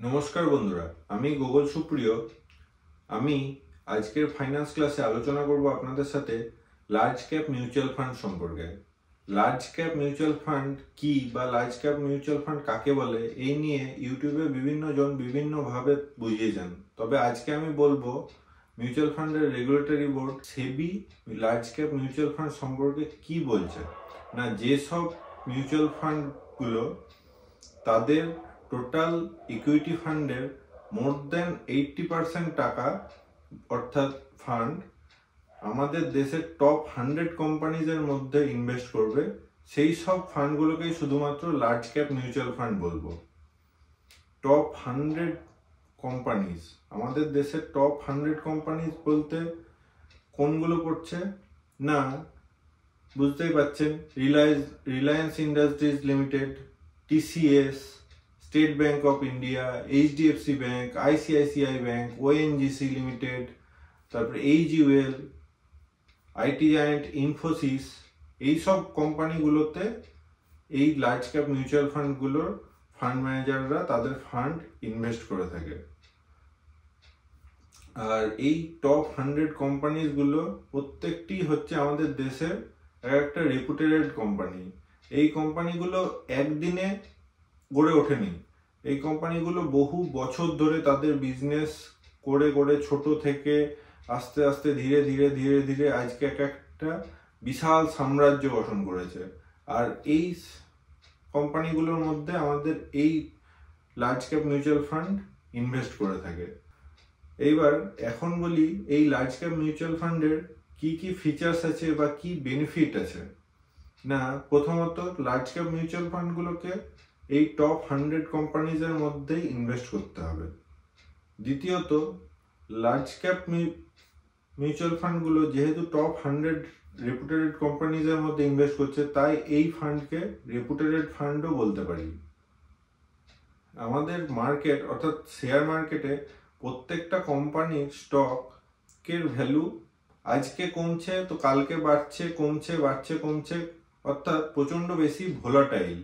নমস্কার বন্ধুরা, আমি গোগল সুপ্রিয়। আমি আজকের ফাইন্যান্স ক্লাসে আলোচনা করব আপনাদের সাথে লার্জ ক্যাপ মিউচুয়াল ফান্ড সম্পর্কে। লার্জ ক্যাপ মিউচুয়াল ফান্ড কি বা লার্জ ক্যাপ মিউচুয়াল ফান্ড কাকে বলে, এই নিয়ে ইউটিউবে বিভিন্ন জন বিভিন্নভাবে বুঝিয়েছেন। তবে আজকে আমি বলবো মিউচুয়াল ফান্ডের রেগুলেটরি বোর্ড সেবি লার্জ ক্যাপ মিউচুয়াল ফান্ড সম্পর্কে কি বলছে। না, যেসব মিউচুয়াল ফান্ডগুলো তাদের টোটাল ইকুইটি ফান্ডের মোর দেন 80% টাকা অর্থাৎ ফান্ড আমাদের দেশের টপ 100 কোম্পানিজের মধ্যে ইনভেস্ট করবে, সেই সব ফান্ডগুলোকেই শুধুমাত্র লার্জ ক্যাপ মিউচুয়াল ফান্ড বলবো। টপ 100 কোম্পানিজ, আমাদের দেশের টপ 100 কোম্পানিজ বলতে কোনগুলো পড়ছে? না, বুঝতেই পাচ্ছেন, Reliance industries limited, TCS, state bank of India, HDFC bank, ICICI bank, ONGC limited, তারপরে AGL, IT জায়ান্ট ইনফোসিস, এইসব কোম্পানিগুলোতে এই লার্জ ক্যাপ মিউচুয়াল ফান্ডগুলোর ফান্ড ম্যানেজাররা তাদের ফান্ড ইনভেস্ট করে থাকে। আর এই টপ 100 কোম্পানিগুলো প্রত্যেকটি হচ্ছে আমাদের দেশের একটা রেপুটেড কোম্পানি। এই কোম্পানিগুলো একদিনে গড়ে ওঠেনি। এই কোম্পানিগুলো বহু বছর ধরে তাদের বিজনেস করে করে ছোট থেকে আস্তে আস্তে ধীরে ধীরে ধীরে ধীরে আজকে একটা বিশাল সাম্রাজ্য গঠন করেছে। আর এই কোম্পানিগুলোর মধ্যে আমাদের এই large cap mutual fund invest করে থাকে। এইবার এখন বলি এই লার্জ ক্যাপ মিউচুয়াল ফান্ডের কি কি ফিচার্স আছে বা কি বেনিফিট আছে। না, প্রথমত লার্জ ক্যাপ মিউচুয়াল ফান্ডগুলোকে এই টপ 100 কোম্পানিজের মধ্যেই ইনভেস্ট করতে হবে। দ্বিতীয়ত, লার্জ ক্যাপ মিউচুয়াল ফান্ডগুলো যেহেতু টপ 100 রেপুটেড কোম্পানিজের মধ্যে ইনভেস্ট করছে, তাই এই ফান্ডকে রেপুটেড ফান্ডও বলতে পারি। আমাদের মার্কেট অর্থাৎ শেয়ার মার্কেটে প্রত্যেকটা কোম্পানির স্টকের ভ্যালু আজকে কমছে তো কালকে বাড়ছে, কমছে বাড়ছে কমছে, অর্থাৎ প্রচন্ড বেশি ভোলাটাইল।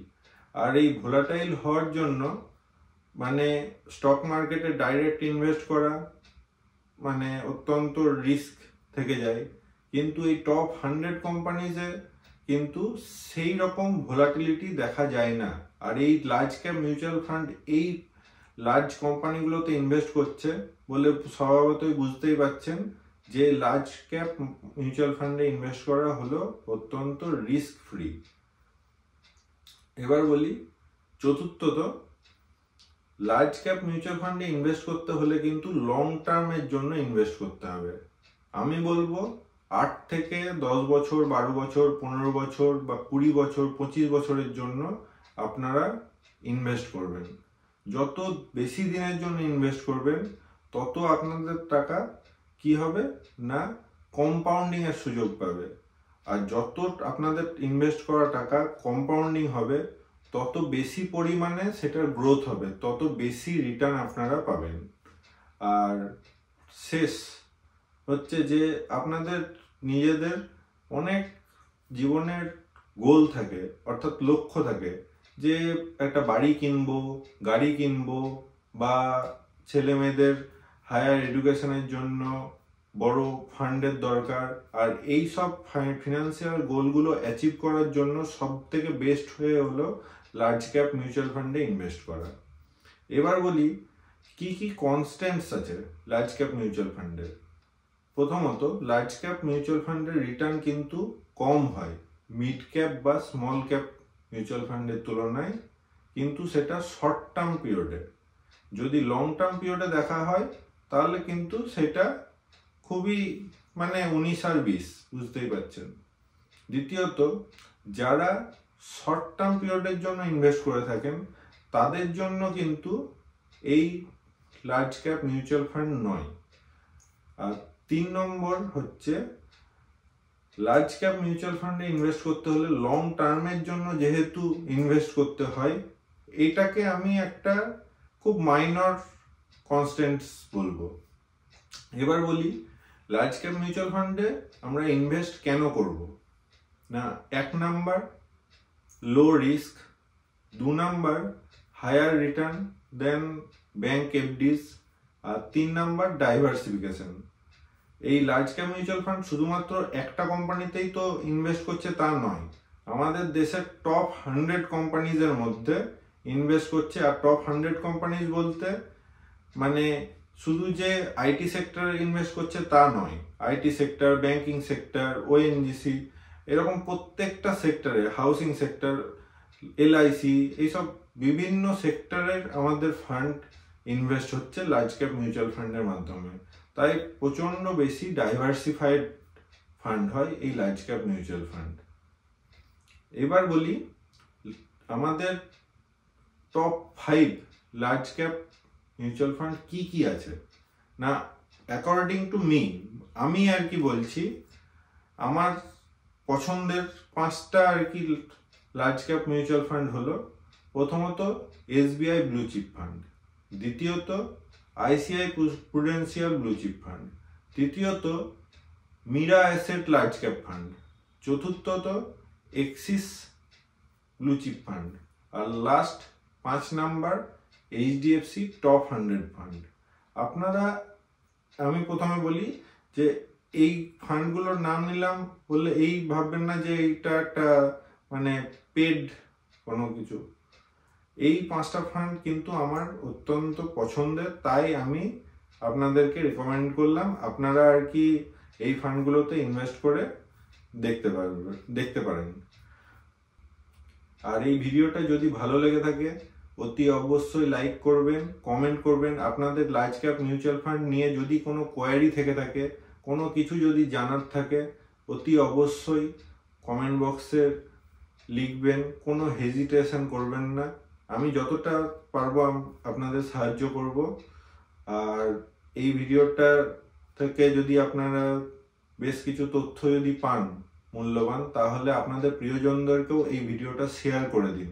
আর এই ভোলাটাইল হওয়ার জন্য মানে স্টক মার্কেটে ডাইরেক্ট ইনভেস্ট করা মানে অত্যন্ত রিস্ক থেকে যায়। কিন্তু এই টপ 100 কোম্পানিজে কিন্তু সেই রকম ভোলাটিলিটি দেখা যায় না। আর এই লার্জ ক্যাপ মিউচুয়াল ফান্ড এই লার্জ কোম্পানিগুলোতে ইনভেস্ট করছে বলে স্বভাবতই বুঝতেই পাচ্ছেন যে লার্জ ক্যাপ মিউচুয়াল ফান্ডে ইনভেস্ট করা হলো অত্যন্ত রিস্ক ফ্রি। এবার বলি চতুর্থত, লার্জ ক্যাপ মিউচুয়াল ফান্ডে ইনভেস্ট করতে হলে কিন্তু লং টার্মের জন্য ইনভেস্ট করতে হবে। আমি বলবো 8 থেকে 10 বছর, 12 বছর, 15 বছর বা 20 বছর, 25 বছরের জন্য আপনারা ইনভেস্ট করবেন। যত বেশি দিনের জন্য ইনভেস্ট করবেন তত আপনাদের টাকা কি হবে না কম্পাউন্ডিং এর সুযোগ পাবে। আর যত আপনাদের ইনভেস্ট করা টাকা কম্পাউন্ডিং হবে তত বেশি পরিমাণে সেটার গ্রোথ হবে, তত বেশি রিটার্ন আপনারা পাবেন। আর শেষ হচ্ছে যে আপনাদের নিজেদের অনেক জীবনের গোল থাকে, অর্থাৎ লক্ষ্য থাকে যে একটা বাড়ি কিনবো, গাড়ি কিনবো বা ছেলে মেয়েদের হায়ার এডুকেশনের জন্য বড় ফান্ডের দরকার। আর এই সব ফিনান্সিয়াল গোলগুলো অ্যাচিভ করার জন্য সব থেকে বেস্ট হয়ে হলো লার্জ ক্যাপ মিউচুয়াল ফান্ডে ইনভেস্ট করা। এবার বলি কি কি কনস্ট্যান্টস আছে লার্জ ক্যাপ মিউচুয়াল ফান্ডের। প্রথমত, লার্জ ক্যাপ মিউচুয়াল ফান্ডের রিটার্ন কিন্তু কম হয় মিড ক্যাপ বা স্মল ক্যাপ মিউচুয়াল ফান্ডের তুলনায়, কিন্তু সেটা শর্ট টার্ম পিরিয়ডে। যদি লং টার্ম পিরিয়ডে দেখা হয় তাহলে কিন্তু সেটা খুবই মানে 19 আর 20, বুঝতেই পারছেন। দ্বিতীয়ত, যারা শর্ট টার্ম পিরিয়ডের জন্য ইনভেস্ট করে থাকেন তাদের জন্য কিন্তু এই লার্জ ক্যাপ মিউচুয়াল ফান্ড নয়। আর 3 নম্বর হচ্ছে লার্জ ক্যাপ মিউচুয়াল ফান্ডে ইনভেস্ট করতে হলে লং টার্মের জন্য যেহেতু ইনভেস্ট করতে হয়, এটাকে আমি একটা খুব মাইনর কনস্ট্যান্টস বলবো। এবার বলি লার্জ ক্যাপ মিউচুয়াল ফান্ডে আমরা ইনভেস্ট কেন করব। না, 1 number low risk, 2 number higher return than bank FDs, আর 3 নাম্বার ডাইভার্সিফিকেশন। এই লার্জ ক্যাপ মিউচুয়াল ফান্ড শুধুমাত্র একটা কোম্পানিতেই তো ইনভেস্ট করছে তা নয়, আমাদের দেশের টপ 100 কোম্পানিজের মধ্যে ইনভেস্ট করছে। আর টপ 100 কোম্পানিজ বলতে মানে শুধু যে আইটি সেক্টরে ইনভেস্ট করছে তা নয়, IT sector, banking sector, ONGC, এরকম প্রত্যেকটা সেক্টরে, হাউসিং সেক্টর, এলআইসি, এইসব বিভিন্ন সেক্টরের আমাদের ফান্ড ইনভেস্ট হচ্ছে লার্জ ক্যাপ মিউচুয়াল ফান্ডের মাধ্যমে। তাই প্রচন্ড বেশি ডাইভার্সিফাইড ফান্ড হয় এই লার্জ ক্যাপ মিউচুয়াল ফান্ড। এবার বলি আমাদের top 5 large cap mutual fund কি কি আছে। না, অ্যাকর্ডিং টু মি, আমি আর কি বলছি, আমার পছন্দের 5টা আর কি লার্জ ক্যাপ মিউচুয়াল ফান্ড হলো, প্রথমত এসবিআই ব্লু চিপ ফান্ড, দ্বিতীয়ত ICI prudential blue chip fund, তৃতীয়ত Mirae asset large cap fund, চতুর্থত এক্সিস ব্লু চিপ ফান্ড, আর last 5 number HDFC top 100 fund. আপনারা, আমি প্রথমে বলি যে এই ফান্ডগুলোর নাম নিলাম বললে এই ভাববেন না যে এইটা একটা মানে পেড কোনো কিছু। এই 5টা ফান্ড কিন্তু আমার অত্যন্ত পছন্দের, তাই আমি আপনাদেরকে রেকমেন্ড করলাম। আপনারা আর কি এই ফান্ডগুলোতে ইনভেস্ট করে দেখতে পারেন। আর এই ভিডিওটা যদি ভালো লেগে থাকে অতি অবশ্যই লাইক করবেন, কমেন্ট করবেন। আপনাদের লার্জ ক্যাপ মিউচুয়াল ফান্ড নিয়ে যদি কোনো কোয়ারি থেকে থাকে, কোনো কিছু যদি জানার থাকে, অতি অবশ্যই কমেন্ট বক্সে লিখবেন, কোনো হেজিটেশন করবেন না। আমি যতটা পারবো আপনাদের সাহায্য করব। আর এই ভিডিওটা থেকে যদি আপনারা বেশ কিছু তথ্য যদি পান মূল্যবান, তাহলে আপনাদের প্রিয়জনদেরকেও এই ভিডিওটা শেয়ার করে দিন।